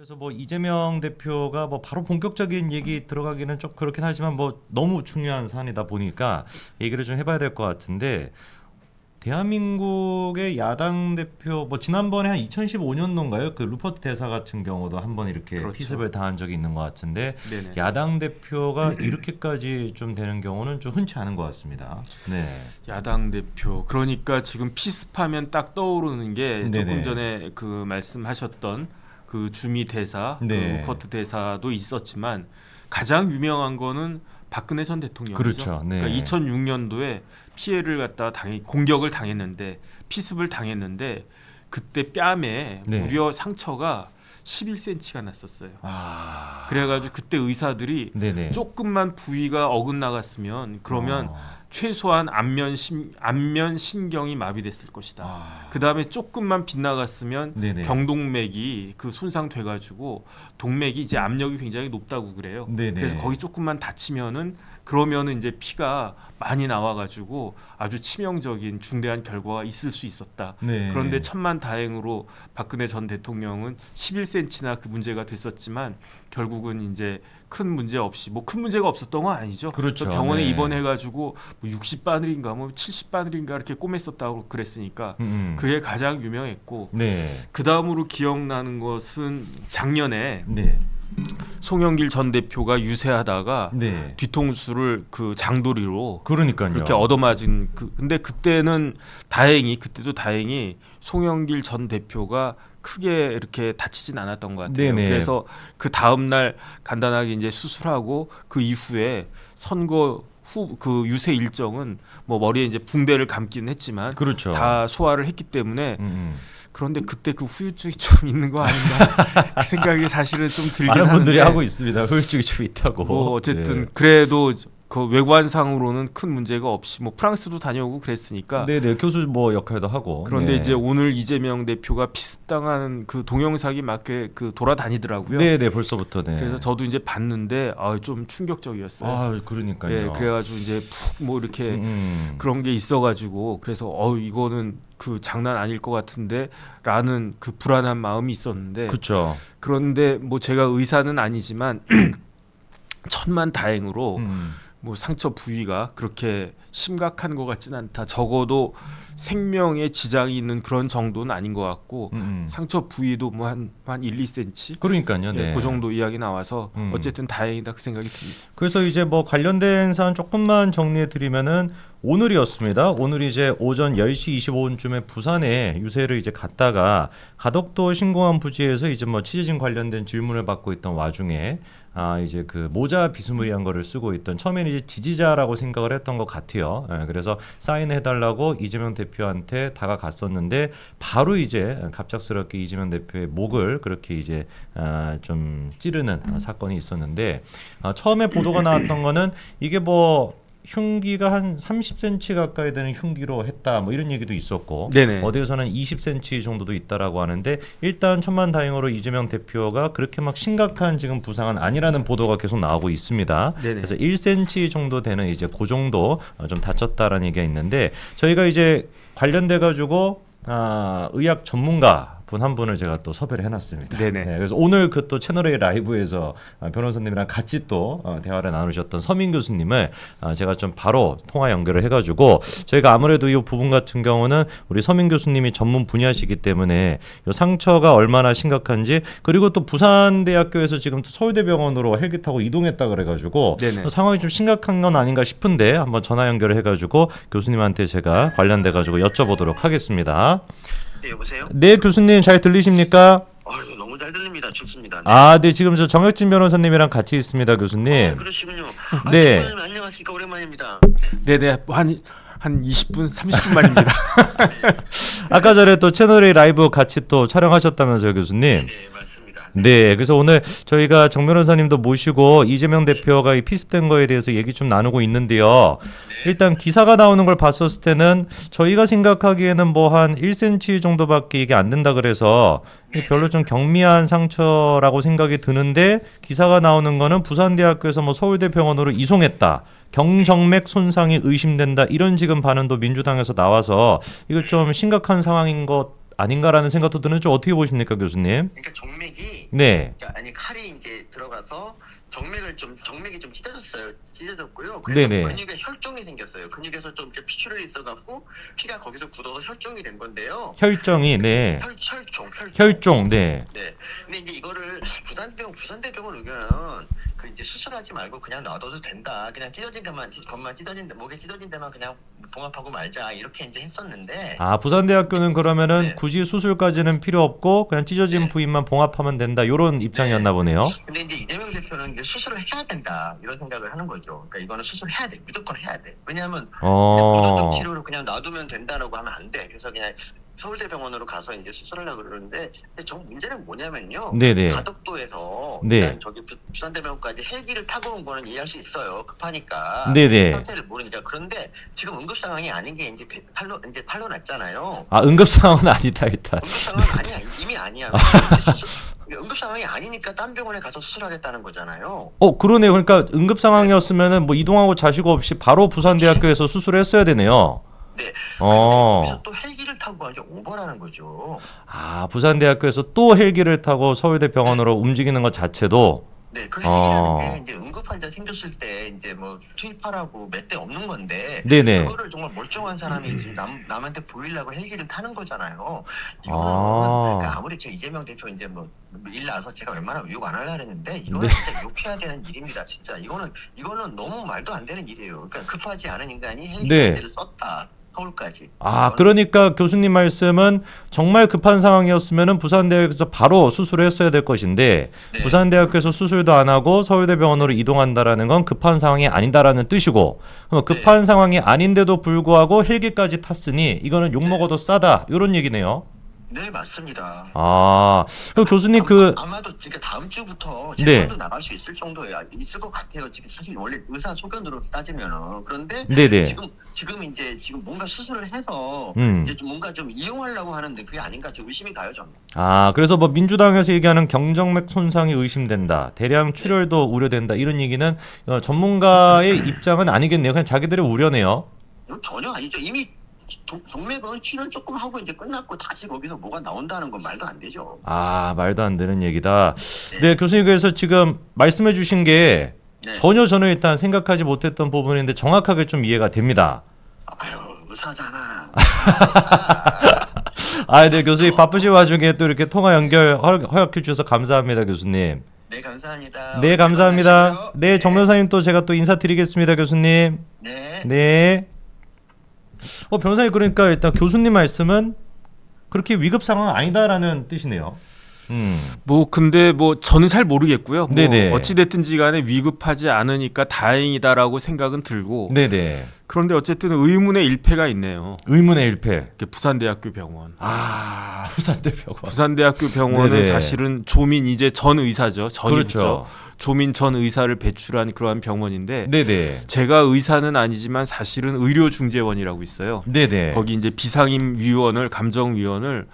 그래서 뭐 이재명 대표가 뭐 바로 본격적인 얘기 들어가기는 좀 그렇긴 하지만 뭐 너무 중요한 사안이다 보니까 얘기를 좀 해봐야 될 것 같은데 대한민국의 야당 대표 뭐 지난번에 한 2015년도인가요? 그 루퍼트 대사 같은 경우도 한번 이렇게 그렇죠. 피습을 당한 적이 있는 것 같은데 네네. 야당 대표가 이렇게까지 좀 되는 경우는 좀 흔치 않은 것 같습니다. 네. 야당 대표 그러니까 지금 피습하면 딱 떠오르는 게 네네. 조금 전에 그 말씀하셨던 그 주미 대사, 네. 그 루퍼트 대사도 있었지만 가장 유명한 거는 박근혜 전 대통령이죠. 그렇죠. 네. 그러니까 2006년도에 피해를 갖다 공격을 당했는데 피습을 당했는데 그때 뺨에 네. 무려 상처가 11cm가 났었어요. 아. 그래가지고 그때 의사들이 네네. 조금만 부위가 어긋나갔으면 그러면 최소한 안면 신경이 마비됐을 것이다. 아. 그 다음에 조금만 빗나갔으면 네네. 경동맥이 그 손상돼가지고 동맥이 이제 압력이 굉장히 높다고 그래요. 네네. 그래서 거기 조금만 다치면은 그러면은 이제 피가 많이 나와가지고 아주 치명적인 중대한 결과가 있을 수 있었다. 네. 그런데 천만 다행으로 박근혜 전 대통령은 11cm나 그 문제가 됐었지만 결국은 이제 큰 문제 없이 뭐 큰 문제가 없었던 건 아니죠. 그렇죠. 병원에 네. 입원해가지고 뭐 60바늘인가 뭐 70바늘인가 이렇게 꼬맸었다고 그랬으니까 그게 가장 유명했고 네. 그 다음으로 기억나는 것은 작년에 네. 송영길 전 대표가 유세하다가 네. 뒤통수를 그 장도리로 그러니까요. 그렇게 얻어맞은 근데 그때는 그때도 다행히 송영길 전 대표가 크게 이렇게 다치진 않았던 것 같아요. 네네. 그래서 그 다음 날 간단하게 이제 수술하고 그 이후에 선거 후 그 유세 일정은 뭐 머리에 이제 붕대를 감기는 했지만 그렇죠. 다 소화를 했기 때문에 음. 그런데 그때 그 후유증이 좀 있는 거 아닌가 그 생각이 사실은 좀 들긴 많은 하는데 분들이 하고 있습니다. 후유증이 좀 있다고. 뭐 어쨌든 네. 그래도 그 외관상으로는 큰 문제가 없이 뭐 프랑스도 다녀오고 그랬으니까 네네 교수 뭐 역할도 하고. 그런데 네. 이제 오늘 이재명 대표가 피습당한 그 동영상이 막 그 돌아다니더라고요. 네네 벌써부터. 네. 그래서 저도 이제 봤는데 좀 충격적이었어요. 아 그러니까요. 예, 그래가지고 이제 푹 뭐 이렇게 그런 게 있어가지고 그래서 이거는 그 장난 아닐 것 같은데라는 그 불안한 마음이 있었는데 그렇죠. 그런데 뭐 제가 의사는 아니지만 천만 다행으로 뭐 상처 부위가 그렇게 심각한 것 같지는 않다. 적어도 생명에 지장이 있는 그런 정도는 아닌 것 같고 상처 부위도 뭐 한 1, 2cm 그러니까요. 네. 그 정도 이야기 나와서 어쨌든 다행이다 그 생각이 듭니다. 그래서 이제 뭐 관련된 사안 조금만 정리해 드리면은 오늘이었습니다. 오늘 이제 오전 10시 25분쯤에 부산에 유세를 이제 갔다가 가덕도 신공항 부지에서 이제 뭐 취재진 관련된 질문을 받고 있던 와중에 이제 그 모자 비스무리한 거를 쓰고 있던 처음에는 이제 지지자라고 생각을 했던 것 같아요. 그래서 사인해달라고 이재명 대표한테 다가갔었는데 바로 이제 갑작스럽게 이재명 대표의 목을 그렇게 이제 좀 찌르는 사건이 있었는데 처음에 보도가 나왔던 거는 이게 뭐 흉기가 한 30cm 가까이 되는 흉기로 했다 뭐 이런 얘기도 있었고 네네. 어디에서는 20cm 정도도 있다라고 하는데 일단 천만다행으로 이재명 대표가 그렇게 막 심각한 지금 부상은 아니라는 보도가 계속 나오고 있습니다. 네네. 그래서 1cm 정도 되는 이제 그 정도 좀 다쳤다라는 얘기가 있는데 저희가 이제 관련돼 가지고 의학 전문가 분 한 분을 제가 또 섭외를 해놨습니다. 네네. 네, 그래서 오늘 그 또 채널A 라이브에서 변호사님이랑 같이 또 대화를 나누셨던 서민 교수님을 제가 좀 바로 통화 연결을 해가지고 저희가 아무래도 이 부분 같은 경우는 우리 서민 교수님이 전문 분야시기 때문에 이 상처가 얼마나 심각한지 그리고 또 부산대학교에서 지금 또 서울대병원으로 헬기 타고 이동했다 그래가지고 네네. 상황이 좀 심각한 건 아닌가 싶은데 한번 전화 연결을 해가지고 교수님한테 제가 관련돼가지고 여쭤보도록 하겠습니다. 네, 여보세요? 네, 교수님 잘 들리십니까? 너무 잘 들립니다. 좋습니다. 네, 지금 저 정혁진 변호사님이랑 같이 있습니다, 교수님. 그러시군요. 네. 정말 안녕하십니까? 오랜만입니다. 네네 한 20분 30분 만입니다. 아까 전에 또 채널A 라이브 같이 또 촬영하셨다면서요, 교수님? 네, 맞습니다. 네, 그래서 오늘 저희가 정 변호사님도 모시고 이재명 대표가 이 피습된 거에 대해서 얘기 좀 나누고 있는데요. 일단 기사가 나오는 걸 봤었을 때는 저희가 생각하기에는 뭐 한 1cm 정도밖에 이게 안 된다 그래서 별로 좀 경미한 상처라고 생각이 드는데 기사가 나오는 거는 부산대학교에서 뭐 서울대병원으로 이송했다. 경정맥 손상이 의심된다. 이런 지금 반응도 민주당에서 나와서 이거 좀 심각한 상황인 것 아닌가라는 생각도 드는데 좀 어떻게 보십니까, 교수님? 그러니까 정맥이 네, 아니 칼이 이제 들어가서 정맥이 좀 찢어졌고요. 그래서 네네. 근육에 혈종이 생겼어요. 근육에서 좀 이렇게 피출혈이 있어갖고 피가 거기서 굳어서 혈종이 된 건데요. 혈정이 네, 혈종. 혈종 네, 네. 근데 이제 이거를 부산대병원 의견은 그 이제 수술하지 말고 그냥 놔둬도 된다. 그냥 찢어진 것만 목에 찢어진 데만 그냥 봉합하고 말자 이렇게 이제 했었는데. 아 부산대학교는 그러면은 네. 굳이 수술까지는 필요 없고 그냥 찢어진 네. 부위만 봉합하면 된다 이런 입장이었나 보네요. 근데 이제 이재명 대표는 이제 수술을 해야 된다 이런 생각을 하는 거죠. 그러니까 이거는 수술해야 돼, 무조건 해야 돼. 왜냐하면 무조건 치료로 그냥 놔두면 된다라고 하면 안 돼. 그래서 그냥 서울대병원으로 가서 이제 수술하려고 그러는데 근데 정 문제는 뭐냐면요. 네네. 가덕도에서 네. 일단 저기 부산대병원까지 헬기를 타고 온 거는 이해할 수 있어요. 급하니까. 네네. 상태를 모르니까. 그런데 지금 응급 상황이 아닌 게 이제 탄로 났잖아요. 아 응급 상황은 아니다 일단. 응급 상황 아니야. 이미 아니야. 응급 상황이 아니니까 딴 병원에 가서 수술하겠다는 거잖아요. 그러네요. 그러니까 응급 상황이었으면은 뭐 이동하고 자식 없이 바로 부산대학교에서 수술했어야 되네요. 네. 어. 그래서 또 헬기를 타고 간 게 오버라는 거죠. 아 부산대학교에서 또 헬기를 타고 서울대병원으로 움직이는 것 자체도. 네, 그 헬기라는 게 어. 이제 응급 환자 생겼을 때 이제 뭐 투입하라고 몇 대 없는 건데 네네. 그거를 정말 멀쩡한 사람이 이제 남한테 보이려고 헬기를 타는 거잖아요. 이거는 아. 그러니까 아무리 제 이재명 대표 이제 뭐 일 나서 제가 웬만하면 욕 안 하려 했는데 이거는 네. 진짜 욕해야 되는 일입니다. 진짜 이거는 너무 말도 안 되는 일이에요. 그러니까 급하지 않은 인간이 헬기 네. 한 대를 썼다. 서울까지. 아 그러니까 교수님 말씀은 정말 급한 상황이었으면은 부산대학교에서 바로 수술을 했어야 될 것인데 네. 부산대학교에서 수술도 안 하고 서울대병원으로 이동한다라는 건 급한 상황이 아니다라는 뜻이고 그럼 급한 상황이 아닌데도 불구하고 헬기까지 탔으니 이거는 욕 먹어도 싸다 이런 얘기네요. 네, 맞습니다. 아 그럼 교수님 그 아마도 지금 다음 주부터 네. 재판도 나갈 수 있을 정도에 있을 것 같아요. 지금 사실 원래 의사 소견으로 따지면은 그런데 네네. 지금 뭔가 수술을 해서 이제 좀 뭔가 좀 이용하려고 하는데 그게 아닌가 좀 의심이 가요, 저는. 아 그래서 뭐 민주당에서 얘기하는 경정맥 손상이 의심된다 대량 출혈도 우려된다 이런 얘기는 전문가의 입장은 아니겠네요. 그냥 자기들의 우려네요. 전혀 아니죠. 이미 정맥은 출혈 조금 하고 이제 끝났고 다시 거기서 뭐가 나온다는 건 말도 안 되죠. 아 말도 안 되는 얘기다. 네 교수님 그래서 지금 말씀해 주신 게 네. 전혀 저는 일단 생각하지 못했던 부분인데 정확하게 좀 이해가 됩니다. 아유, 의사잖아. 아, 네 교수님 바쁘신 와중에 또 이렇게 통화 연결 허락해 주셔서 감사합니다 교수님. 네, 감사합니다. 네 감사합니다. 건강하시고요. 네 정 변호사님 또 제가 또 인사드리겠습니다 교수님. 네. 네. 변호사님 그러니까 일단 교수님 말씀은 그렇게 위급 상황 아니다라는 뜻이네요. 뭐 근데 뭐 저는 잘 모르겠고요. 뭐 네네. 어찌 됐든지 간에 위급하지 않으니까 다행이다라고 생각은 들고. 네네. 그런데 어쨌든 의문의 일패가 있네요. 의문의 일패. 부산대학교 병원. 아 부산대병원. 부산대학교 병원은 네네. 사실은 조민 이제 전 의사죠. 전이죠. 그렇죠. 조민 전 의사를 배출한 그러한 병원인데 네네. 제가 의사는 아니지만 사실은 의료중재원이라고 있어요. 네네. 거기 이제 비상임 위원을 감정위원을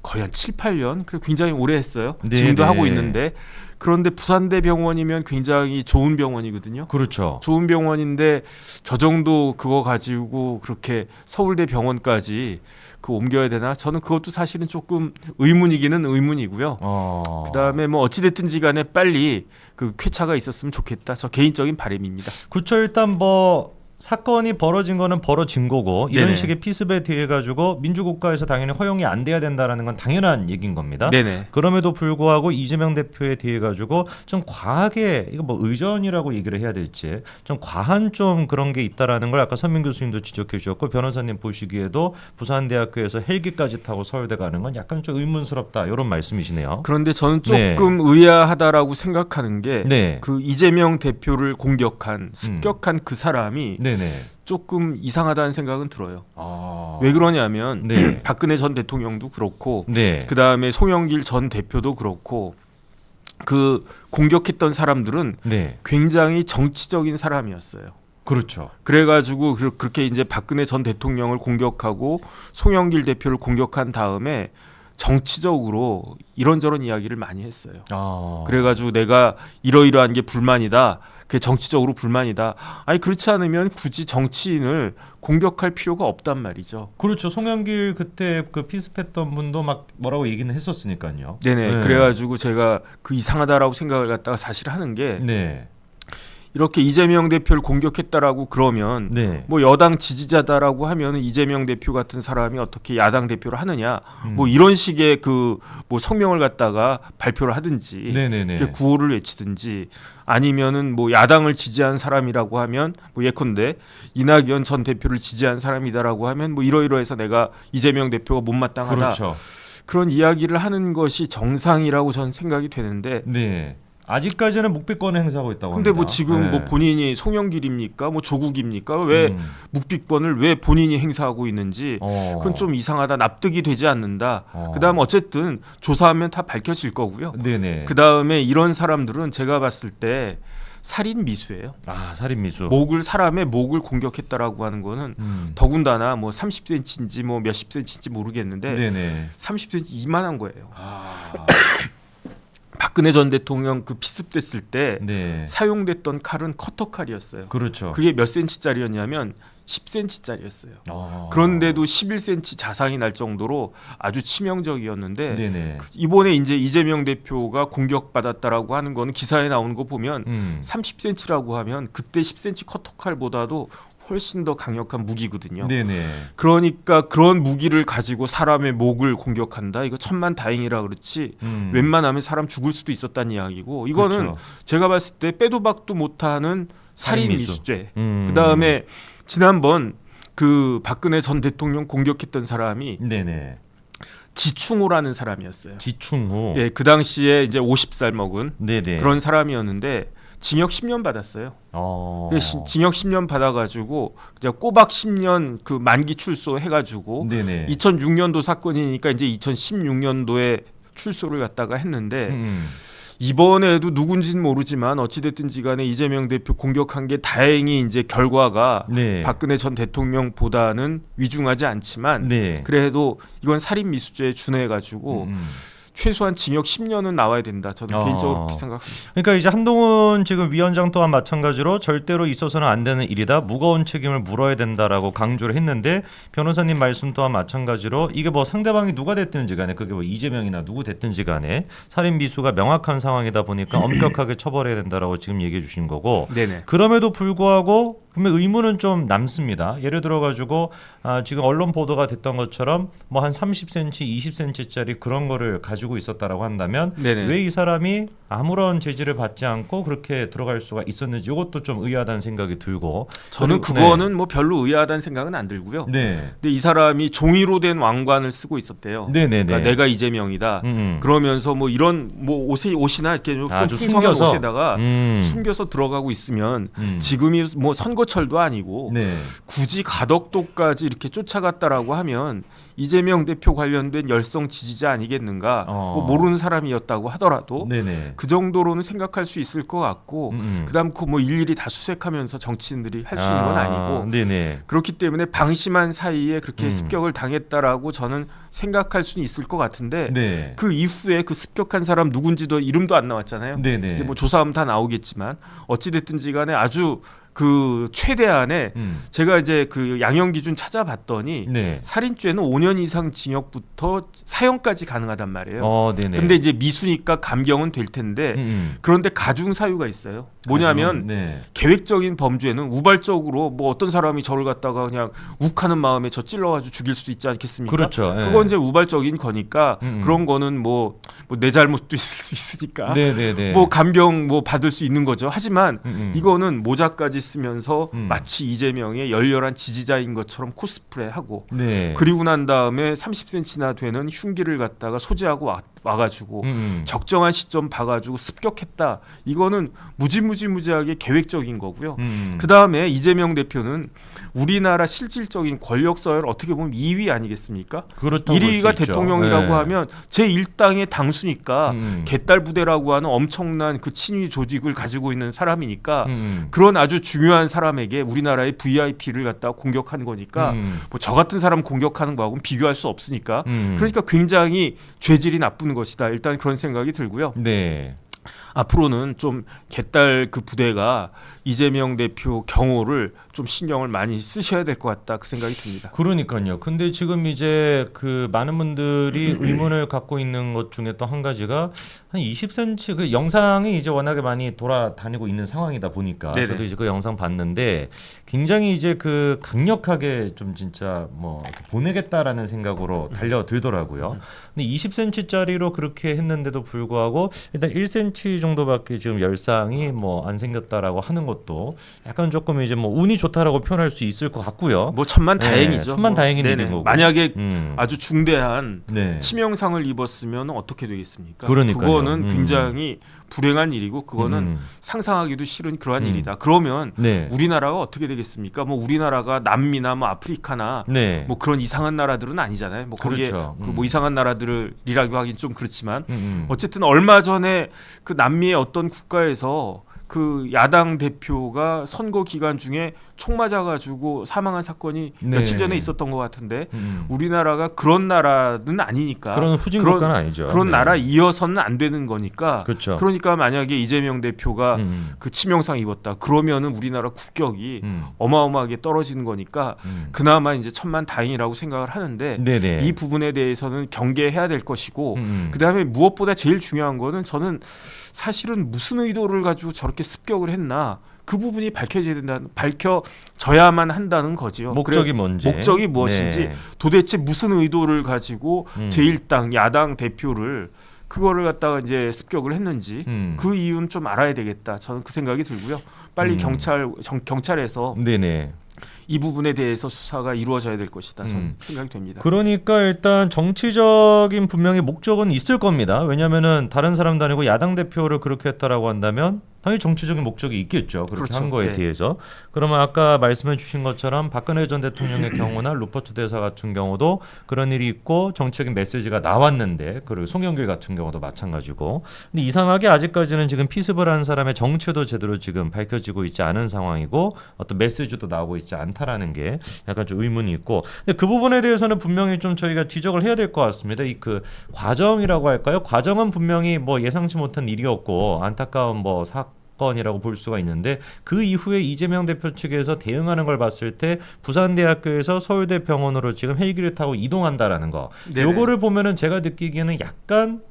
거의 한 7, 8년 그리고 굉장히 오래 했어요. 네네. 지금도 하고 있는데 그런데 부산대 병원이면 굉장히 좋은 병원이거든요. 그렇죠. 좋은 병원인데 저 정도 그거 가지고 그렇게 서울대 병원까지 옮겨야 되나? 저는 그것도 사실은 조금 의문이기는 의문이고요. 그다음에 뭐 어찌 됐든지 간에 빨리 그 쾌차가 있었으면 좋겠다. 저 개인적인 바람입니다. 그렇죠. 일단 뭐 사건이 벌어진 거는 벌어진 거고 이런 네네. 식의 피습에 대해 가지고 민주국가에서 당연히 허용이 안 돼야 된다라는 건 당연한 얘기인 겁니다. 네네. 그럼에도 불구하고 이재명 대표에 대해 가지고 좀 과하게 이거 뭐 의전이라고 얘기를 해야 될지 좀 과한 좀 그런 게 있다라는 걸 아까 선민 교수님도 지적해 주셨고 변호사님 보시기에도 부산대학교에서 헬기까지 타고 서울대 가는 건 약간 좀 의문스럽다 이런 말씀이시네요. 그런데 저는 네. 조금 의아하다라고 생각하는 게 네. 그 이재명 대표를 공격한 습격한 그 사람이 네네. 조금 이상하다는 생각은 들어요. 아. 왜 그러냐면 네. 박근혜 전 대통령도 그렇고 네. 그 다음에 송영길 전 대표도 그렇고 그 공격했던 사람들은 네. 굉장히 정치적인 사람이었어요. 그렇죠. 그래가지고 그렇게 이제 박근혜 전 대통령을 공격하고 송영길 대표를 공격한 다음에 정치적으로 이런저런 이야기를 많이 했어요. 아. 그래가지고 내가 이러이러한 게 불만이다. 그게 정치적으로 불만이다. 아니 그렇지 않으면 굳이 정치인을 공격할 필요가 없단 말이죠. 그렇죠. 송영길 그때 그 피습했던 분도 막 뭐라고 얘기는 했었으니까요. 네네. 네. 그래가지고 제가 그 이상하다라고 생각을 갖다가 사실 하는 게 네. 이렇게 이재명 대표를 공격했다라고 그러면 네. 뭐 여당 지지자다라고 하면은 이재명 대표 같은 사람이 어떻게 야당 대표를 하느냐 뭐 이런 식의 그 뭐 성명을 갖다가 발표를 하든지 네네네. 이렇게 구호를 외치든지 아니면은 뭐 야당을 지지한 사람이라고 하면 뭐 예컨대 이낙연 전 대표를 지지한 사람이다라고 하면 뭐 이러이러해서 내가 이재명 대표가 못마땅하다 그렇죠. 그런 이야기를 하는 것이 정상이라고 저는 생각이 되는데 네. 아직까지는 묵비권을 행사하고 있다고 근데 합니다. 뭐 지금 네. 뭐 본인이 송영길입니까 뭐 조국입니까 왜 묵비권을 왜 본인이 행사하고 있는지 그건 좀 이상하다 납득이 되지 않는다. 그다음 어쨌든 조사하면 다 밝혀질 거고요. 네네. 그다음에 이런 사람들은 제가 봤을 때 살인 미수예요. 아 살인 미수. 사람의 목을 공격했다라고 하는 거는 더군다나 뭐 30cm인지 뭐 몇십 cm인지 모르겠는데 네네. 30cm 이만한 거예요. 아. 박근혜 전 대통령 그 피습됐을 때 네. 사용됐던 칼은 커터 칼이었어요. 그렇죠. 그게 몇 cm짜리였냐면 10cm짜리였어요. 아. 그런데도 11cm 자상이 날 정도로 아주 치명적이었는데 네네. 이번에 이제 이재명 대표가 공격받았다라고 하는 거는 기사에 나오는 거 보면 30cm라고 하면 그때 10cm 커터 칼보다도 훨씬 더 강력한 무기거든요. 네네. 그러니까 그런 무기를 가지고 사람의 목을 공격한다. 이거 천만 다행이라 그렇지. 웬만하면 사람 죽을 수도 있었다는 이야기고 이거는 그렇죠. 제가 봤을 때 빼도 박도 못하는 살인 살인 미수. 미수죄. 그다음에 지난번 그 박근혜 전 대통령 공격했던 사람이 네네. 지충호라는 사람이었어요. 지충호. 예, 그 당시에 이제 50살 먹은 네네. 그런 사람이었는데 징역 10년 받았어요. 징역 10년 받아가지고 이제 꼬박 10년 그 만기 출소 해가지고 네네. 2006년도 사건이니까 이제 2016년도에 출소를 갖다가 했는데 이번에도 누군지는 모르지만 어찌됐든지 간에 이재명 대표 공격한 게 다행히 이제 결과가 네. 박근혜 전 대통령보다는 위중하지 않지만 네. 그래도 이건 살인 미수죄에 준해가지고 최소한 징역 10년은 나와야 된다. 저는 개인적으로 그렇게 생각합니다. 그러니까 이제 한동훈 지금 위원장 또한 마찬가지로 절대로 있어서는 안 되는 일이다. 무거운 책임을 물어야 된다라고 강조를 했는데 변호사님 말씀 또한 마찬가지로 이게 뭐 상대방이 누가 됐든지 간에 그게 뭐 이재명이나 누구 됐든지 간에 살인 미수가 명확한 상황이다 보니까 엄격하게 처벌해야 된다라고 지금 얘기해 주신 거고 네네. 그럼에도 불구하고 분명 의문은 좀 남습니다. 예를 들어 가지고 지금 언론 보도가 됐던 것처럼 뭐 한 30cm, 20cm짜리 그런 거를 가지고 있었다라고 한다면 네네. 왜 이 사람이 아무런 제지를 받지 않고 그렇게 들어갈 수가 있었는지 이것도 좀 의아하다는 생각이 들고 저는 그리고- 그거는 뭐 별로 의아하다는 생각은 안 들고요. 네. 근데 이 사람이 종이로 된 왕관을 쓰고 있었대요. 네네네. 그러니까 내가 이재명이다. 그러면서 뭐 이런 뭐 옷이나 이렇게 좀 아주 풍성한 숨겨서. 옷에다가 숨겨서 들어가고 있으면 지금이 뭐 선거철도 아니고 네. 굳이 가덕도까지 이렇게 쫓아갔다라고 하면 이재명 대표 관련된 열성 지지자 아니겠는가? 뭐 모르는 사람이었다고 하더라도 네네. 그 정도로는 생각할 수 있을 것 같고 그다음 그 뭐 일일이 다 수색하면서 정치인들이 할 수 있는 건 아니고 네네. 그렇기 때문에 방심한 사이에 그렇게 습격을 당했다라고 저는 생각할 수는 있을 것 같은데 네. 그 이후에 그 습격한 사람 누군지도 이름도 안 나왔잖아요. 네네. 이제 뭐 조사하면 다 나오겠지만 어찌 됐든지 간에 아주 그 최대한의 제가 이제 그 양형 기준 찾아봤더니 네. 살인죄는 5년 이상 징역부터 사형까지 가능하단 말이에요. 네네. 근데 이제 미수니까 감경은 될 텐데 그런데 가중 사유가 있어요. 뭐냐면 네. 계획적인 범죄는 우발적으로 뭐 어떤 사람이 저를 갖다가 그냥 욱하는 마음에 저 찔러가지고 죽일 수도 있지 않겠습니까? 그렇죠. 예. 그건 이제 우발적인 거니까 그런 거는 뭐 내 잘못도 있을 수 있으니까 네네네. 뭐 감경 뭐 받을 수 있는 거죠. 하지만 이거는 모자까지 쓰면서 음. 마치 이재명의 열렬한 지지자인 것처럼 코스프레하고 네. 그리고 난 다음에 30cm나 되는 흉기를 갖다가 소지하고 와가지고 적정한 시점 봐가지고 습격했다. 이거는 무지하게 계획적인 거고요. 그 다음에 이재명 대표는 우리나라 실질적인 권력 서열 어떻게 보면 2위 아니겠습니까? 1위가 대통령이라고 네. 하면 제1당의 당수니까 개딸 부대라고 하는 엄청난 그 친위 조직을 가지고 있는 사람이니까 그런 아주 중요한 사람에게 우리나라의 VIP를 갖다 공격하는 거니까 뭐 저 같은 사람 공격하는 거하고는 비교할 수 없으니까 그러니까 굉장히 죄질이 나쁜 것이다. 일단 그런 생각이 들고요. 네. 앞으로는 좀 개딸 그 부대가 이재명 대표 경호를 좀 신경을 많이 쓰셔야 될 것 같다 그 생각이 듭니다. 그러니까요. 근데 지금 이제 그 많은 분들이 의문을 갖고 있는 것 중에 또 한 가지가 한 20cm 그 영상이 이제 워낙에 많이 돌아다니고 있는 상황이다 보니까 네네. 저도 이제 그 영상 봤는데 굉장히 이제 그 강력하게 좀 진짜 뭐 보내겠다라는 생각으로 달려들더라고요. 근데 20cm짜리로 그렇게 했는데도 불구하고 일단 1cm 정도밖에 지금 열상이 뭐 안 생겼다라고 하는 것도 약간 조금 이제 뭐 운이 좋다라고 표현할 수 있을 것 같고요. 뭐 천만 다행이죠. 천만 다행인 네네. 일인 거고. 만약에 아주 중대한 네. 치명상을 입었으면 어떻게 되겠습니까? 그러니까요. 그거는 굉장히 불행한 일이고 그거는 상상하기도 싫은 그러한 일이다. 그러면 네. 우리나라가 어떻게 되겠습니까? 뭐 우리나라가 남미나 뭐 아프리카나 네. 뭐 그런 이상한 나라들은 아니잖아요. 뭐 거기에 그렇죠. 그 뭐 이상한 나라들이라고 하긴 좀 그렇지만 어쨌든 얼마 전에 그 남미의 어떤 국가에서 그 야당 대표가 선거 기간 중에 총 맞아가지고 사망한 사건이 네. 며칠 전에 있었던 것 같은데 우리나라가 그런 나라는 아니니까 그런 후진 국가는 아니죠. 그런 네. 나라 이어서는 안 되는 거니까 그렇죠. 그러니까 만약에 이재명 대표가 그 치명상 입었다 그러면은 우리나라 국격이 어마어마하게 떨어지는 거니까 그나마 이제 천만 다행이라고 생각을 하는데 네네. 이 부분에 대해서는 경계해야 될 것이고 그다음에 무엇보다 제일 중요한 거는 저는 사실은 무슨 의도를 가지고 저렇게 습격을 했나 그 부분이 밝혀져야만 한다는 거지요. 목적이 뭔지. 목적이 무엇인지 네. 도대체 무슨 의도를 가지고 제1당 야당 대표를 그거를 갖다가 이제 습격을 했는지 그 이유는 좀 알아야 되겠다. 저는 그 생각이 들고요. 빨리 경찰에서 네네. 이 부분에 대해서 수사가 이루어져야 될 것이다. 저는 생각이 됩니다. 그러니까 일단 정치적인 분명히 목적은 있을 겁니다. 왜냐하면은 다른 사람도 아니고 야당 대표를 그렇게 했다라고 한다면 당연히 정치적인 목적이 있겠죠. 그렇게 그렇죠. 한 거에 네. 대해서. 그러면 아까 말씀해 주신 것처럼 박근혜 전 대통령의 경우나 루퍼트 대사 같은 경우도 그런 일이 있고 정치적인 메시지가 나왔는데 그리고 송영길 같은 경우도 마찬가지고. 근데 이상하게 아직까지는 지금 피습을 한 사람의 정체도 제대로 지금 밝혀지고 있지 않은 상황이고 어떤 메시지도 나오고 있지 않다라는 게 약간 좀 의문이 있고. 근데 그 부분에 대해서는 분명히 좀 저희가 지적을 해야 될 것 같습니다. 이 그 과정이라고 할까요? 과정은 분명히 뭐 예상치 못한 일이었고 안타까운 뭐 사건이라고 볼 수가 있는데 그 이후에 이재명 대표 측에서 대응하는 걸 봤을 때 부산대학교에서 서울대 병원으로 지금 헬기를 타고 이동한다라는 거. 네네. 요거를 보면은 제가 느끼기에는 약간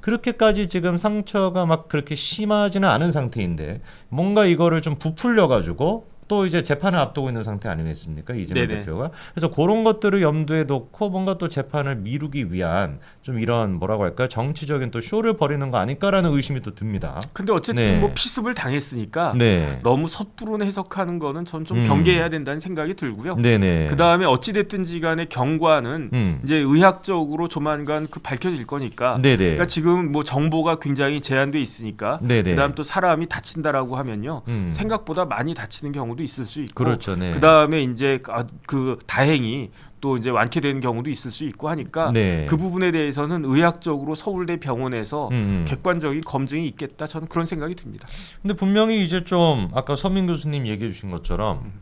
그렇게까지 지금 상처가 막 그렇게 심하지는 않은 상태인데 뭔가 이거를 좀 부풀려 가지고 또 이제 재판을 앞두고 있는 상태 아니겠습니까 이재명 네네. 대표가. 그래서 그런 것들을 염두에 놓고 뭔가 또 재판을 미루기 위한 좀 이런 뭐라고 할까요 정치적인 또 쇼를 벌이는 거 아닐까라는 의심이 또 듭니다. 근데 어쨌든 네. 뭐 피습을 당했으니까 네. 너무 섣부른 해석하는 거는 전 좀 경계해야 된다는 생각이 들고요. 네네. 그 다음에 어찌됐든지 간에 경과는 이제 의학적으로 조만간 그 밝혀질 거니까. 네네. 그러니까 지금 뭐 정보가 굉장히 제한돼 있으니까. 네네. 그다음 또 사람이 다친다라고 하면요. 생각보다 많이 다치는 경우도 있을 수 있고. 그렇죠. 네. 그 다음에 이제 그 다행히 또 이제 완쾌되는 경우도 있을 수 있고 하니까 네. 그 부분에 대해서는 의학적으로 서울대 병원에서 객관적인 검증이 있겠다. 저는 그런 생각이 듭니다. 근데 분명히 이제 좀 아까 서민 교수님 얘기해 주신 것처럼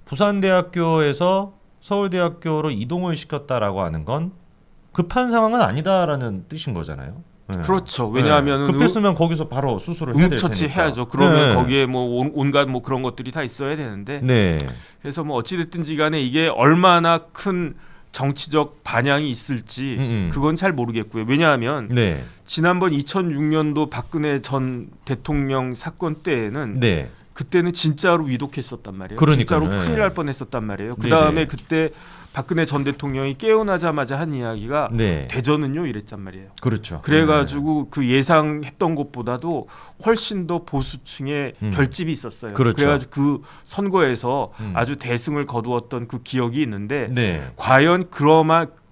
부산대학교에서 서울대학교로 이동을 시켰다라고 하는 건 급한 상황은 아니다라는 뜻인 거잖아요. 네. 그렇죠. 왜냐하면 급했으면 거기서 바로 수술을 해야 될 테니까. 응처치해야죠. 그러면 네. 거기에 뭐 온갖 뭐 그런 것들이 다 있어야 되는데. 네. 그래서 뭐 어찌됐든지 간에 이게 얼마나 큰 정치적 반향이 있을지 그건 잘 모르겠고요. 왜냐하면 네. 지난번 2006년도 박근혜 전 대통령 사건 때에는 네. 그때는 진짜로 위독했었단 말이에요. 그러니까요. 진짜로 네. 큰일 날 뻔했었단 말이에요. 그 네네. 다음에 그때 박근혜 전 대통령이 깨어나자마자 한 이야기가 네. 대전은요 이랬단 말이에요. 그렇죠. 그래가지고 그 예상했던 것보다도 훨씬 더 보수층의 결집이 있었어요. 그렇죠. 그래가지고 그 선거에서 아주 대승을 거두었던 그 기억이 있는데 네. 과연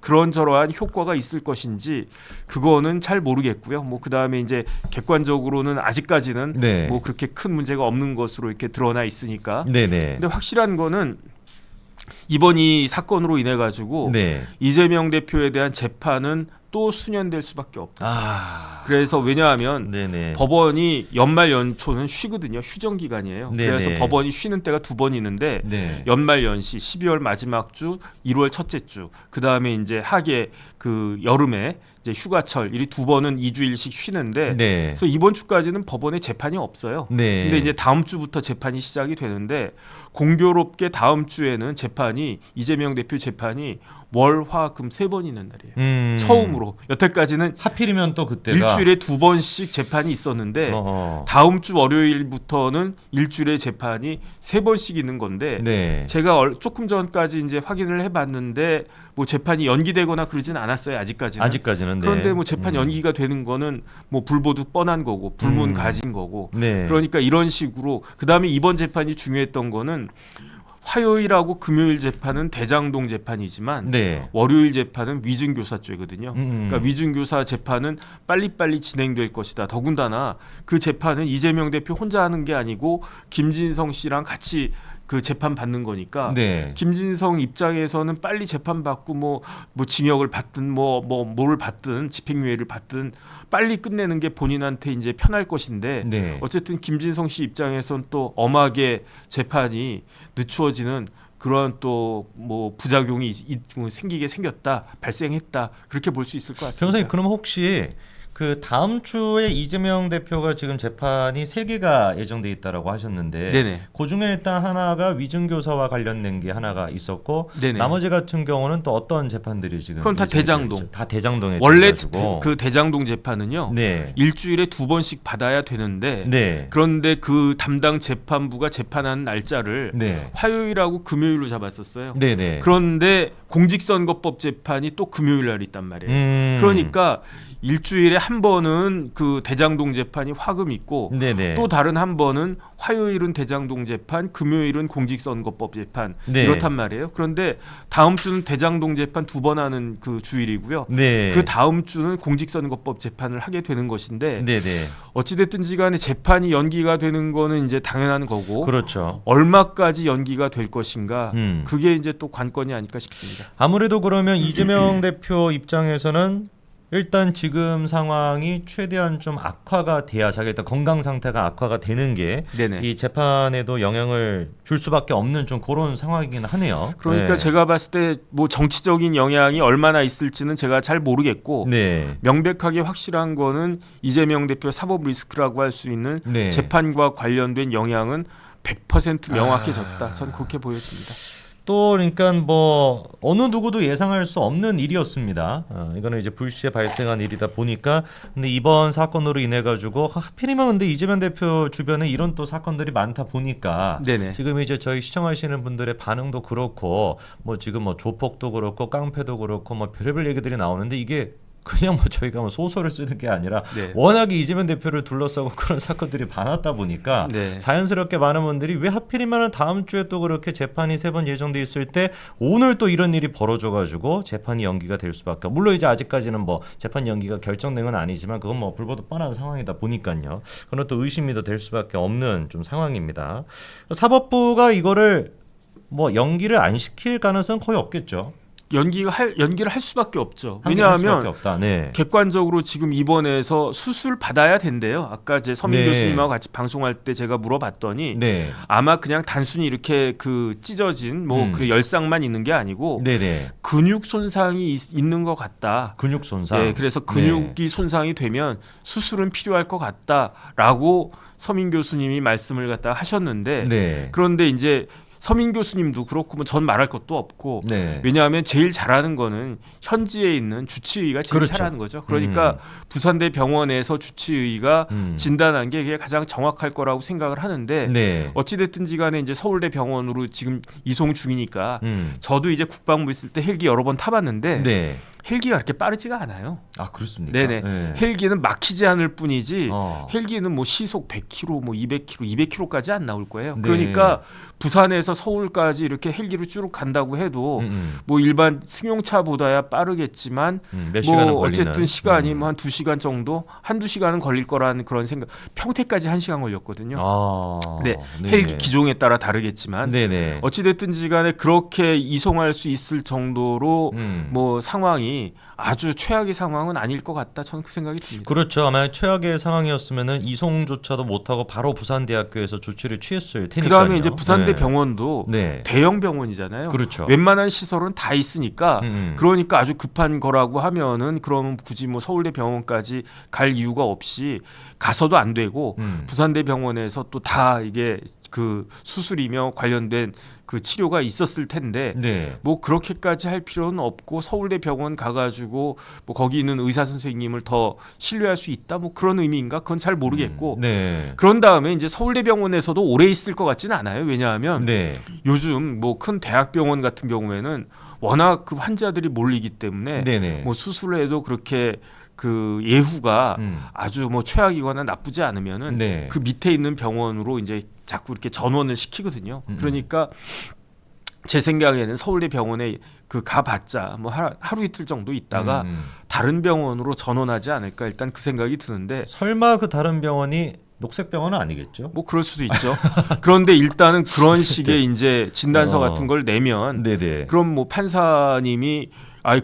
그런저러한 효과가 있을 것인지 그거는 잘 모르겠고요. 뭐 그다음에 이제 객관적으로는 아직까지는 네. 뭐 그렇게 큰 문제가 없는 것으로 이렇게 드러나 있으니까. 네네. 근데 확실한 거는 이번 이 사건으로 인해 가지고 네. 이재명 대표에 대한 재판은 또 수년될 수밖에 없다. 아. 그래서 왜냐하면 네네. 법원이 연말 연초는 쉬거든요. 휴정 기간이에요. 네네. 그래서 법원이 쉬는 때가 2번 있는데 네. 연말 연시 12월 마지막 주, 1월 첫째 주, 그 다음에 이제 하계 그 여름에 이제 휴가철 이 2번은 2주일씩 쉬는데 네. 그래서 이번 주까지는 법원에 재판이 없어요. 네. 근데 이제 다음 주부터 재판이 시작이 되는데 공교롭게 다음 주에는 재판이 이재명 대표 재판이 월, 화, 금 3번 있는 날이에요. 처음으로 여태까지는 하필이면 또 그때가 일주일에 2번씩 재판이 있었는데 어허. 다음 주 월요일부터는 일주일에 재판이 3번씩 있는 건데 네. 제가 조금 전까지 이제 확인을 해봤는데 뭐 재판이 연기되거나 그러진 않았어요. 아직까지는. 아직까지는 네. 그런데 뭐 재판 연기가 되는 거는 뭐 불보듯 뻔한 거고 불문 가진 거고. 네. 그러니까 이런 식으로 그다음에 이번 재판이 중요했던 거는 화요일하고 금요일 재판은 대장동 재판이지만 네. 월요일 재판은 위증교사죄거든요. 음. 그러니까 위증교사 재판은 빨리빨리 진행될 것이다. 더군다나 그 재판은 이재명 대표 혼자 하는 게 아니고 김진성 씨랑 같이 그 재판 받는 거니까 네. 김진성 입장에서는 빨리 재판 받고 뭐 징역을 받든 뭐를 받든 집행유예를 받든 빨리 끝내는 게 본인한테 이제 편할 것인데 네. 어쨌든 김진성 씨 입장에서는 또 엄하게 재판이 늦추어지는 그런 또 뭐 부작용이 생기게 생겼다, 발생했다 그렇게 볼 수 있을 것 같습니다. 변호사님 그럼 혹시 그 다음 주에 이재명 대표가 지금 재판이 3개가 예정돼 있다라고 하셨는데 네네. 그 중에 일단 하나가 위증교사와 관련된 게 하나가 있었고 네네. 나머지 같은 경우는 또 어떤 재판들이 지금 그건 다 예정돼 대장동. 있죠? 다 대장동에 원래 가지고 그 대장동 재판은요. 네. 일주일에 2번씩 받아야 되는데 네. 그런데 그 담당 재판부가 재판하는 날짜를 네. 화요일하고 금요일로 잡았었어요. 네, 네. 그런데 공직선거법 재판이 또 금요일 날 있단 말이에요. 그러니까 일주일에 한 번은 그 대장동 재판이 화금 있고 네네. 또 다른 한 번은 화요일은 대장동 재판, 금요일은 공직선거법 재판 네. 이렇단 말이에요. 그런데 다음 주는 대장동 재판 2번 하는 그 주일이고요. 네. 그 다음 주는 공직선거법 재판을 하게 되는 것인데 네네. 어찌됐든지 간에 재판이 연기가 되는 거는 이제 당연한 거고 그렇죠. 얼마까지 연기가 될 것인가 그게 이제 또 관건이 아닐까 싶습니다. 아무래도 그러면 이재명 대표 입장에서는 일단 지금 상황이 최대한 좀 악화가 돼야 자기 일단 건강 상태가 악화가 되는 게 네네. 이 재판에도 영향을 줄 수밖에 없는 좀 그런 상황이긴 하네요. 그러니까 네. 제가 봤을 때 뭐 정치적인 영향이 얼마나 있을지는 제가 잘 모르겠고 네. 명백하게 확실한 거는 이재명 대표 사법 리스크라고 할 수 있는 네. 재판과 관련된 영향은 100% 명확해졌다. 저는 그렇게 보여집니다. 또 그러니까 뭐 어느 누구도 예상할 수 없는 일이었습니다. 이거는 이제 불시에 발생한 일이다 보니까 근데 이번 사건으로 인해 가지고 하필이면 근데 이재명 대표 주변에 이런 또 사건들이 많다 보니까 네네. 지금 이제 저희 시청하시는 분들의 반응도 그렇고 뭐 지금 뭐 조폭도 그렇고 깡패도 그렇고 뭐 별의별 얘기들이 나오는데 이게 그냥 뭐 저희가 뭐 소설을 쓰는 게 아니라 네. 워낙에 이재명 대표를 둘러싸고 그런 사건들이 많았다 보니까 네. 자연스럽게 많은 분들이 왜 하필이면 다음 주에 또 그렇게 재판이 3번 예정돼 있을 때 오늘 또 이런 일이 벌어져가지고 재판이 연기가 될 수밖에 물론 이제 아직까지는 뭐 재판 연기가 결정된 건 아니지만 그건 뭐 불보듯 뻔한 상황이다 보니까요. 그건 또 의심이 더 될 수밖에 없는 좀 상황입니다. 사법부가 이거를 뭐 연기를 안 시킬 가능성은 거의 없겠죠. 연기를 할 수밖에 없죠. 할 수밖에 왜냐하면 없다. 네. 객관적으로 지금 입원해서 수술 받아야 된대요. 아까 이제 서민 네. 교수님하고 같이 방송할 때 제가 물어봤더니 네. 아마 그냥 단순히 이렇게 그 찢어진 뭐 그 열상만 있는 게 아니고 네네. 근육 손상이 있는 것 같다. 근육 손상. 네, 그래서 근육이 손상이 되면 수술은 필요할 것 같다라고 서민 교수님이 말씀을 갖다 하셨는데 네. 그런데 이제 서민 교수님도 그렇고 뭐 전 말할 것도 없고 네. 왜냐하면 제일 잘하는 거는 현지에 있는 주치의가 제일 그렇죠. 잘하는 거죠. 그러니까 부산대 병원에서 주치의가 진단한 게 그게 가장 정확할 거라고 생각을 하는데 네. 어찌됐든지 간에 이제 서울대 병원으로 지금 이송 중이니까 음. 저도 이제 국방부 있을 때 헬기 여러 번 타봤는데 네. 헬기가 그렇게 빠르지가 않아요. 아 그렇습니까? 네네. 네. 헬기는 막히지 않을 뿐이지 헬기는 뭐 시속 100km, 뭐 200km, 200km까지 안 나올 거예요. 네. 그러니까 부산에서 서울까지 이렇게 헬기로 쭉 간다고 해도 뭐 일반 승용차보다야 빠르겠지만 몇 시간은 뭐 걸리는. 어쨌든 시간이 뭐 한 2시간 정도, 한두 시간은 걸릴 거라는 그런 생각. 평택까지 1시간 걸렸거든요. 네. 헬기 기종에 따라 다르겠지만 네네. 어찌 됐든지 간에 그렇게 이송할 수 있을 정도로 뭐 상황이 아주 최악의 상황은 아닐 것 같다. 저는 그 생각이 듭니다. 그렇죠. 아마 최악의 상황이었으면은 이송조차도 못하고 바로 부산대학교에서 조치를 취했을 테니까요. 그다음에 이제 부산대 병원도 네. 대형 병원이잖아요. 그렇죠. 웬만한 시설은 다 있으니까 그러니까 아주 급한 거라고 하면은 그러면 굳이 뭐 서울대 병원까지 갈 이유가 없이 가서도 안 되고 부산대 병원에서 또 다 이게 그 수술이며 관련된 그 치료가 있었을 텐데 네. 뭐 그렇게까지 할 필요는 없고 서울대 병원 가가지고 뭐 거기 있는 의사 선생님을 더 신뢰할 수 있다 뭐 그런 의미인가 그건 잘 모르겠고 네. 그런 다음에 이제 서울대 병원에서도 오래 있을 것 같지는 않아요. 왜냐하면 네. 요즘 뭐 큰 대학병원 같은 경우에는 워낙 그 환자들이 몰리기 때문에 네네. 뭐 수술을 해도 그렇게 그 예후가 아주 뭐 최악이거나 나쁘지 않으면은 네. 그 밑에 있는 병원으로 이제 자꾸 이렇게 전원을 시키거든요. 그러니까 제 생각에는 서울대 병원에 그 가봤자 뭐 하루 이틀 정도 있다가 다른 병원으로 전원하지 않을까 일단 그 생각이 드는데 설마 그 다른 병원이 녹색병원은 아니겠죠? 뭐 그럴 수도 있죠. 그런데 일단은 그런 식의 이제 진단서 같은 걸 내면 네네. 그럼 뭐 판사님이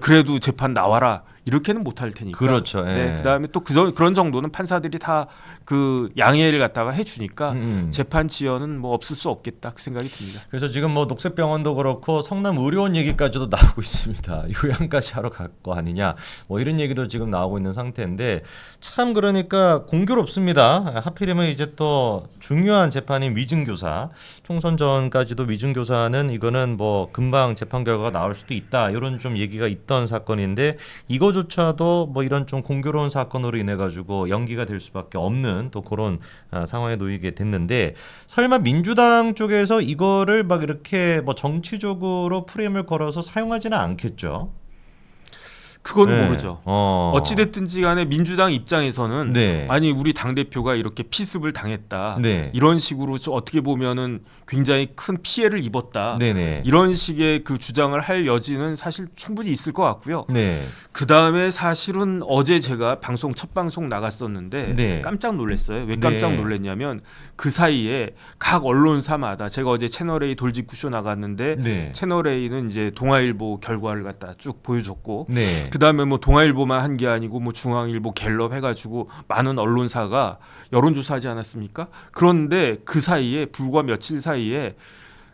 그래도 재판 나와라 이렇게는 못할 테니까. 그렇죠. 예. 네, 그다음에 또 그런 정도는 판사들이 다 그 양해를 갖다가 해주니까 재판 지연은 뭐 없을 수 없겠다 그 생각이 듭니다. 그래서 지금 뭐 녹색병원도 그렇고 성남의료원 얘기까지도 나오고 있습니다. 요양까지 하러 갈 거 아니냐 뭐 이런 얘기도 지금 나오고 있는 상태인데 참 그러니까 공교롭습니다. 하필이면 이제 또 중요한 재판인 위증교사 총선 전까지도 위증교사는 이거는 뭐 금방 재판 결과가 나올 수도 있다 이런 좀 얘기가 있던 사건인데 이거조차도 뭐 이런 좀 공교로운 사건으로 인해 가지고 연기가 될 수밖에 없는 또 그런 상황에 놓이게 됐는데 설마 민주당 쪽에서 이거를 막 이렇게 뭐 정치적으로 프레임을 걸어서 사용하지는 않겠죠? 그건 네. 모르죠. 어찌됐든지 간에 민주당 입장에서는 네. 아니 우리 당대표가 이렇게 피습을 당했다. 네. 이런 식으로 어떻게 보면은 굉장히 큰 피해를 입었다. 네네. 이런 식의 그 주장을 할 여지는 사실 충분히 있을 것 같고요. 네. 그다음에 사실은 어제 제가 첫 방송 나갔었는데 네. 깜짝 놀랐어요. 왜 깜짝 네. 놀랐냐면 그 사이에 각 언론사마다 제가 어제 채널A 돌직구쇼 나갔는데 네. 채널A는 이제 동아일보 결과를 갖다 쭉 보여줬고 네. 그다음에 뭐 동아일보만 한 게 아니고 뭐 중앙일보, 갤럽 해가지고 많은 언론사가 여론조사하지 않았습니까? 그런데 그 사이에 불과 며칠 사이에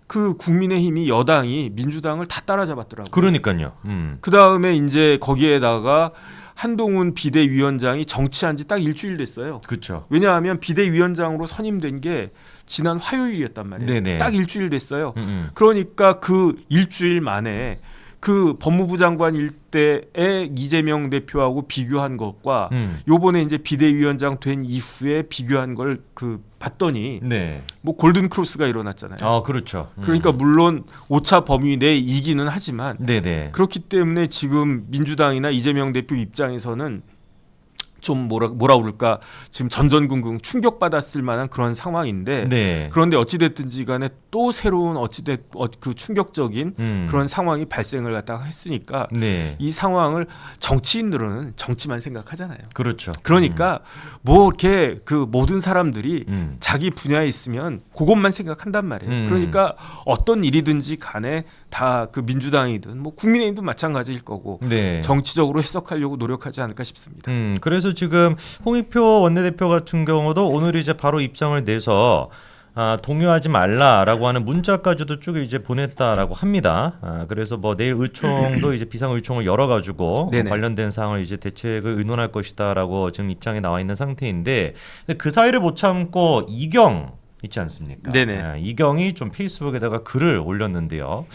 그 국민의힘이 여당이 민주당을 다 따라잡았더라고요. 그러니까요. 그다음에 이제 거기에다가 한동훈 비대위원장이 정치한 지 딱 일주일 됐어요. 그렇죠. 왜냐하면 비대위원장으로 선임된 게 지난 화요일이었단 말이에요. 네네. 딱 일주일 됐어요. 그러니까 그 일주일 만에 그 법무부 장관 일대의 이재명 대표하고 비교한 것과 요번에 이제 비대위원장 된 이후에 비교한 걸 그 봤더니 네. 뭐 골든 크로스가 일어났잖아요. 아 그렇죠. 그러니까 물론 오차 범위 내에 이기는 하지만 네네. 그렇기 때문에 지금 민주당이나 이재명 대표 입장에서는 좀 뭐라 그럴까 지금 전전긍긍 충격받았을 만한 그런 상황인데 네. 그런데 어찌됐든지 간에 또 새로운 그 충격적인 그런 상황이 발생을 갖다가 했으니까 네. 이 상황을 정치인들은 정치만 생각하잖아요. 그렇죠. 그러니까 뭐 이렇게 그 모든 사람들이 자기 자기 분야에 있으면 그것만 생각한단 말이에요. 그러니까 어떤 일이든지 간에 다 그 민주당이든 뭐 국민의힘도 마찬가지일 거고 네. 정치적으로 해석하려고 노력하지 않을까 싶습니다. 그래서 지금 홍익표 원내대표 같은 경우도 오늘 이제 바로 입장을 내서 동요하지 말라라고 하는 문자까지도 쭉 이제 보냈다라고 합니다. 그래서 뭐 내일 의총도 이제 비상 의총을 열어가지고 네네. 관련된 사항을 이제 대책을 의논할 것이다라고 지금 입장에 나와 있는 상태인데 근데 그 사이를 못 참고 이경 있지 않습니까? 네네. 이경이 좀 페이스북에다가 글을 올렸는데요.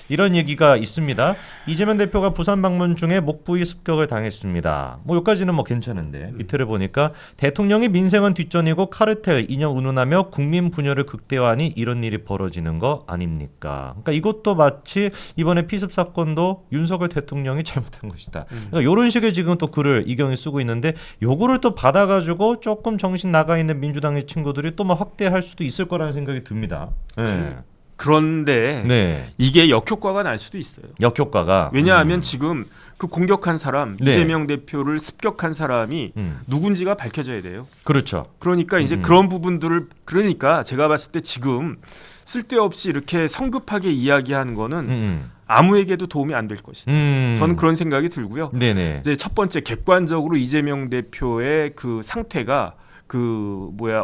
이런 얘기가 있습니다. 이재명 대표가 부산 방문 중에 목 부위 습격을 당했습니다. 뭐 여기까지는 뭐 괜찮은데 밑에를 보니까 대통령이 민생은 뒷전이고 카르텔 이념 운운하며 국민 분열을 극대화하니 이런 일이 벌어지는 거 아닙니까? 그러니까 이것도 마치 이번에 피습 사건도 윤석열 대통령이 잘못한 것이다. 그러니까 이런 식의 지금 또 글을 이경이 쓰고 있는데 요거를 또 받아가지고 조금 정신 나가 있는 민주당의 친구들이 또 막 확대할 수도 있을 거라는 생각이 듭니다. 네. 그런데 네. 이게 역효과가 날 수도 있어요. 역효과가 왜냐하면 지금 그 공격한 사람 네. 이재명 대표를 습격한 사람이 누군지가 밝혀져야 돼요. 그렇죠. 그러니까 이제 그런 부분들을 그러니까 제가 봤을 때 지금 쓸데없이 이렇게 성급하게 이야기하는 거는 아무에게도 도움이 안 될 것이다. 저는 그런 생각이 들고요. 네네. 이제 첫 번째 객관적으로 이재명 대표의 그 상태가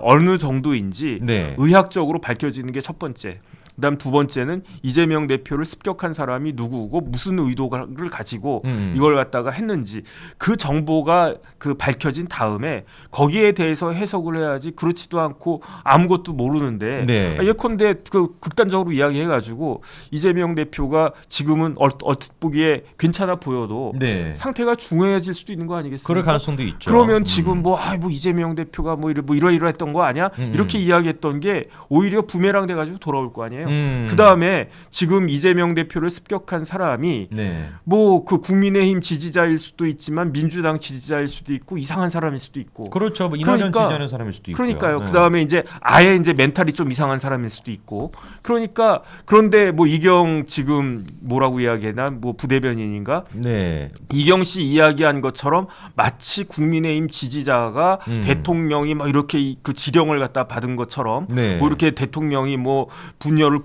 어느 정도인지 네. 의학적으로 밝혀지는 게 첫 번째. 그다음 두 번째는 이재명 대표를 습격한 사람이 누구고 무슨 의도를 가지고 이걸 갖다가 했는지 그 정보가 그 밝혀진 다음에 거기에 대해서 해석을 해야지 그렇지도 않고 아무것도 모르는데 네. 예컨대 그 극단적으로 이야기해가지고 이재명 대표가 지금은 얼핏 보기에 괜찮아 보여도 네. 상태가 중요해질 수도 있는 거 아니겠습니까? 그럴 가능성도 있죠. 그러면 지금 뭐 이재명 대표가 이러이러했던 거 아니야? 이렇게 이야기했던 게 오히려 부메랑 돼가지고 돌아올 거 아니에요. 그 다음에 지금 이재명 대표를 습격한 사람이 네. 뭐 그 국민의힘 지지자일 수도 있지만 민주당 지지자일 수도 있고 이상한 사람일 수도 있고. 그렇죠. 뭐 이낙연 그러니까, 지지하는 사람일 수도 있고요. 그러니까요. 네. 그 다음에 이제 아예 이제 멘탈이 좀 이상한 사람일 수도 있고. 그러니까 그런데 뭐 이경 지금 뭐라고 이야기했나? 뭐 부대변인인가? 네. 이경 씨 이야기한 것처럼 마치 국민의힘 지지자가 대통령이 막 이렇게 그 지령을 갖다 받은 것처럼 네. 뭐 이렇게 대통령이 뭐 분열을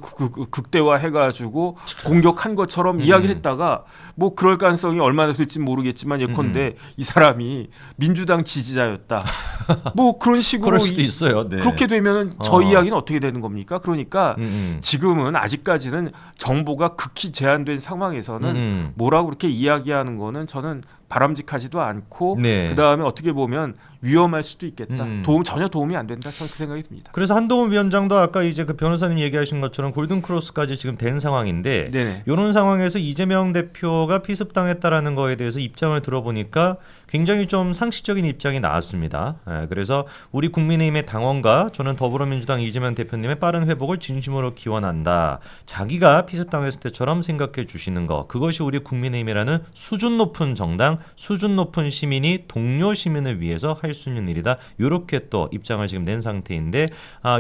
극대화해가지고 공격한 것처럼 이야기를 했다가 뭐 그럴 가능성이 얼마나 될지 모르겠지만 예컨대 이 사람이 민주당 지지자였다. 뭐 그런 식으로 그럴 수도 있어요. 네. 그렇게 되면은 저 이야기는 어떻게 되는 겁니까? 그러니까 지금은 아직까지는 정보가 극히 제한된 상황에서는 뭐라고 그렇게 이야기하는 거는 저는 바람직하지도 않고 네. 그다음에 어떻게 보면 위험할 수도 있겠다. 전혀 도움이 안 된다. 저는 그 생각이 듭니다. 그래서 한동훈 위원장도 아까 이제 그 변호사님 얘기하신 것처럼 골든 크로스까지 지금 된 상황인데 네네. 이런 상황에서 이재명 대표가 피습당했다라는 거에 대해서 입장을 들어보니까 굉장히 좀 상식적인 입장이 나왔습니다. 그래서 우리 국민의힘의 당원과 저는 더불어민주당 이재명 대표님의 빠른 회복을 진심으로 기원한다. 자기가 피습당했을 때처럼 생각해 주시는 거. 그것이 우리 국민의힘이라는 수준 높은 정당, 수준 높은 시민이 동료 시민을 위해서 할 수 있는 일이다. 이렇게 또 입장을 지금 낸 상태인데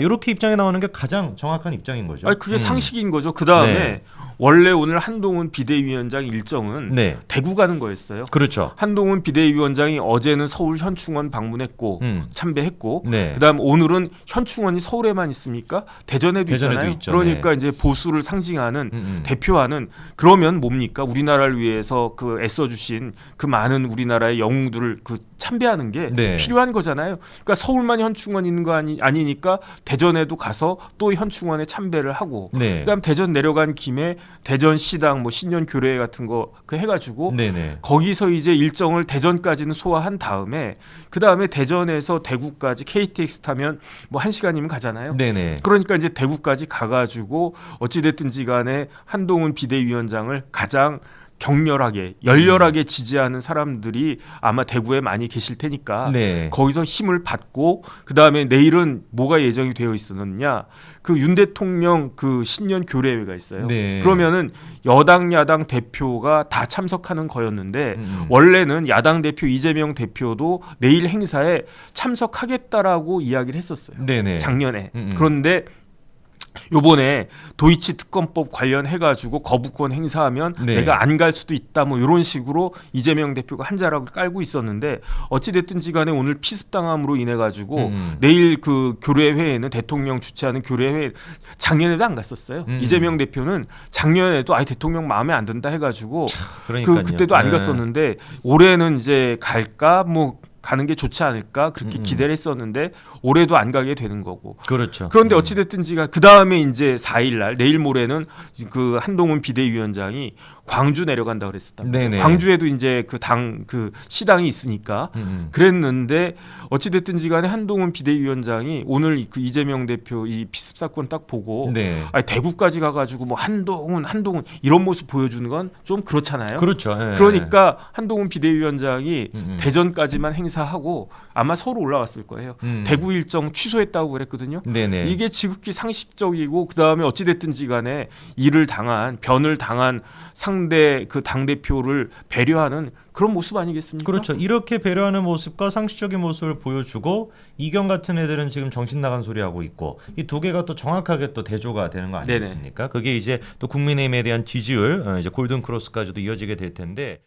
이렇게 입장이 나오는 게 가장 정확한 입장인 거죠. 그게 상식인 거죠. 그 다음에 네. 원래 오늘 한동훈 비대위원장 일정은 네. 대구 가는 거였어요. 그렇죠. 한동훈 비대위원장이 어제는 서울 현충원 방문했고 참배했고 네. 그다음 오늘은 현충원이 서울에만 있습니까? 대전에도 있잖아요. 있죠. 그러니까 네. 이제 보수를 상징하는 대표하는 그러면 뭡니까? 우리나라를 위해서 그 애써주신 그 많은 우리나라의 영웅들을 그 참배하는 게 네. 필요한 거잖아요. 그러니까 서울만 현충원 있는 거 아니니까 대전에도 가서 또 현충원에 참배를 하고 네. 그다음 대전 내려간 김에 대전 시당 뭐 신년 교례 같은 거 그 해가지고 네네. 거기서 이제 일정을 대전까지는 소화한 다음에 그 다음에 대전에서 대구까지 KTX 타면 뭐 1시간이면 가잖아요. 네네. 그러니까 이제 대구까지 가가지고 어찌됐든지 간에 한동훈 비대위원장을 가장 격렬하게 열렬하게 지지하는 사람들이 아마 대구에 많이 계실 테니까 네. 거기서 힘을 받고 그 다음에 내일은 뭐가 예정이 되어 있었느냐 그 윤 대통령 그 신년 교례회가 있어요. 네. 그러면은 여당 야당 대표가 다 참석하는 거였는데 원래는 야당 대표 이재명 대표도 내일 행사에 참석하겠다라고 이야기를 했었어요. 네네. 작년에. 그런데 요번에 도이치 특검법 관련해가지고 거부권 행사하면 네. 내가 안 갈 수도 있다 뭐 이런 식으로 이재명 대표가 한자락을 깔고 있었는데 어찌됐든지 간에 오늘 피습당함으로 인해가지고 내일 그 교례회에는 대통령 주최하는 교례회 작년에도 안 갔었어요. 이재명 대표는 작년에도 대통령 마음에 안 든다 해가지고 그러니까요. 그때도 안 갔었는데 올해는 이제 갈까 뭐 가는 게 좋지 않을까 그렇게 음. 기대를 했었는데 올해도 안 가게 되는 거고. 그렇죠. 그런데 어찌됐든지가 그 다음에 이제 4일날 내일 모레는 그 한동훈 비대위원장이 광주 내려간다 그랬었단 말이에요. 네네. 광주에도 이제 그 당 그 시당이 있으니까 그랬는데 어찌됐든지간에 한동훈 비대위원장이 오늘 그 이재명 대표 이 피습 사건 딱 보고 네. 아니, 대구까지 가가지고 뭐 한동훈 이런 모습 보여주는 건 좀 그렇잖아요. 그렇죠. 예. 그러니까 한동훈 비대위원장이 음. 대전까지만 행사하고 아마 서울 올라왔을 거예요. 대구 일정 취소했다고 그랬거든요. 네네. 이게 지극히 상식적이고 그다음에 어찌됐든지 간에 변을 당한 상대 그 당대표를 배려하는 그런 모습 아니겠습니까? 그렇죠. 이렇게 배려하는 모습과 상식적인 모습을 보여주고 이경 같은 애들은 지금 정신 나간 소리 하고 있고 이 두 개가 또 정확하게 또 대조가 되는 거 아니겠습니까? 그게 이제 또 국민의힘에 대한 지지율 이제 골든 크로스까지도 이어지게 될 텐데.